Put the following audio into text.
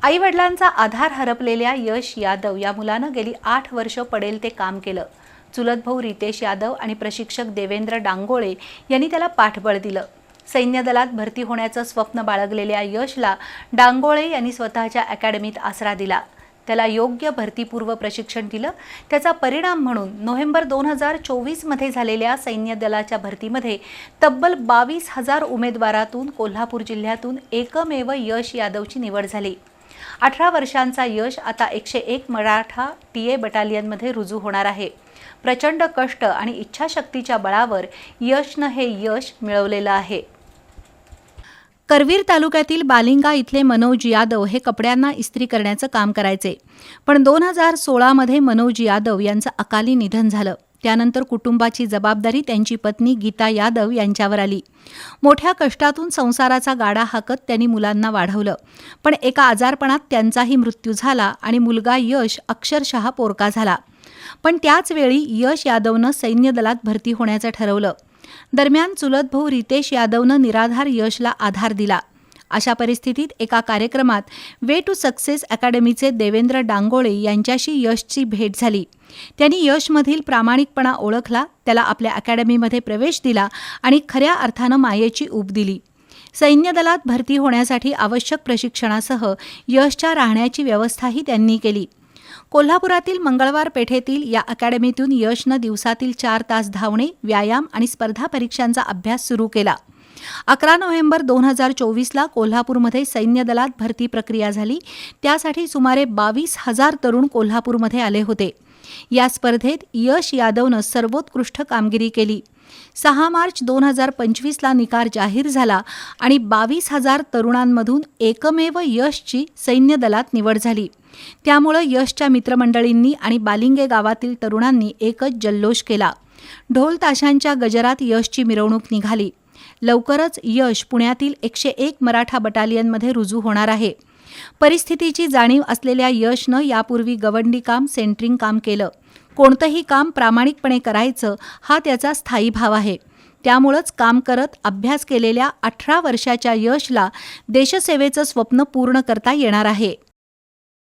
आई वडिलांचा आधार हरपलेल्या यश यादव या मुलानं गेली 8 वर्ष पडेल ते काम केलं। चुलत भाऊ रितेश यादव आणि प्रशिक्षक देवेंद्र डांगोळे यांनी त्याला पाठबळ दिलं। सैन्य दलात भरती होण्याचं स्वप्न बाळगलेल्या यशला डांगोळे यांनी स्वतःच्या अकॅडमीत आसरा दिला। त्याला योग्य भरतीपूर्व प्रशिक्षण दिलं। त्याचा परिणाम म्हणून नोव्हेंबर 2024 मध्ये झालेल्या सैन्य दलाच्या भरतीमध्ये तब्बल 22,000 उमेदवारातून कोल्हापूर जिल्ह्यातून एकमेव यश यादवची निवड झाली। 18 वर्षांचा यश आता 101 मराठा टीए बटालियनमध्ये रुजू होणार आहे। प्रचंड कष्ट आणि इच्छाशक्तीच्या बळावर यशनं हे यश मिळवलेलं आहे। करवीर तालुक्यातील बालिंगा इथले मनोज यादव हे कपड्यांना इस्त्री करण्याचं काम करायचे, पण 2016 मध्ये मनोज यादव यांचं अकाली निधन झालं। त्यानंतर कुटुंबाची जबाबदारी त्यांची पत्नी गीता यादव यांच्यावर आली। मोठ्या कष्टातून संसाराचा गाडा हाकत त्यांनी मुलांना वाढवलं, पण एका आजारपणात त्यांचाही मृत्यू झाला आणि मुलगा यश अक्षरशः पोरका झाला। पण त्याच वेळी यश यादवनं सैन्य दलात भरती होण्याचं ठरवलं। दरम्यान चुलत भाऊ रितेश यादवनं निराधार यशला आधार दिला। अशा परिस्थितीत एका कार्यक्रमात वे टू सक्सेस अकॅडमीचे देवेंद्र डांगोळे यांच्याशी यशची भेट झाली। त्यांनी यशमधील प्रामाणिकपणा ओळखला, त्याला आपल्या अकॅडमीमध्ये प्रवेश दिला आणि खऱ्या अर्थानं मायेची ऊब दिली। सैन्य दलात भरती होण्यासाठी आवश्यक प्रशिक्षणासह यशच्या राहण्याची व्यवस्थाही त्यांनी केली। कोल्हापुरातील मंगळवार पेठेतील या अकॅडमीतून यशनं दिवसातील 4 तास धावणे, व्यायाम आणि स्पर्धा परीक्षांचा अभ्यास सुरू केला। 11 नोव्हेंबर 2024ला कोल्हापूरमध्ये सैन्य दलात भरती प्रक्रिया झाली। त्यासाठी सुमारे 22,000 तरुण कोल्हापूरमध्ये आले होते। या स्पर्धेत यश यादवनं सर्वोत्कृष्ट कामगिरी केली। 6 मार्च 2025ला निकाल जाहीर झाला आणि 22,000 तरुणांमधून एकमेव यशची सैन्य दलात निवड झाली। त्यामुळे यशच्या मित्रमंडळींनी आणि बालिंगे गावातील तरुणांनी एकच जल्लोष केला। ढोल ताशांच्या गजरात यशची मिरवणूक निघाली। लवकरच यश पुण्यातील 101 मराठा बटालियनमध्ये रुजू होणार आहे। परिस्थितीची जाणीव असलेल्या यशनं यापूर्वी गवंडी काम, सेंटरिंग काम केलं। कोणतंही काम प्रामाणिकपणे करायचं हा त्याचा स्थायी भाव आहे। त्यामुळेच काम करत अभ्यास केलेल्या 18 वर्षाच्या यशला देशसेवेचं स्वप्न पूर्ण करता येणार आहे।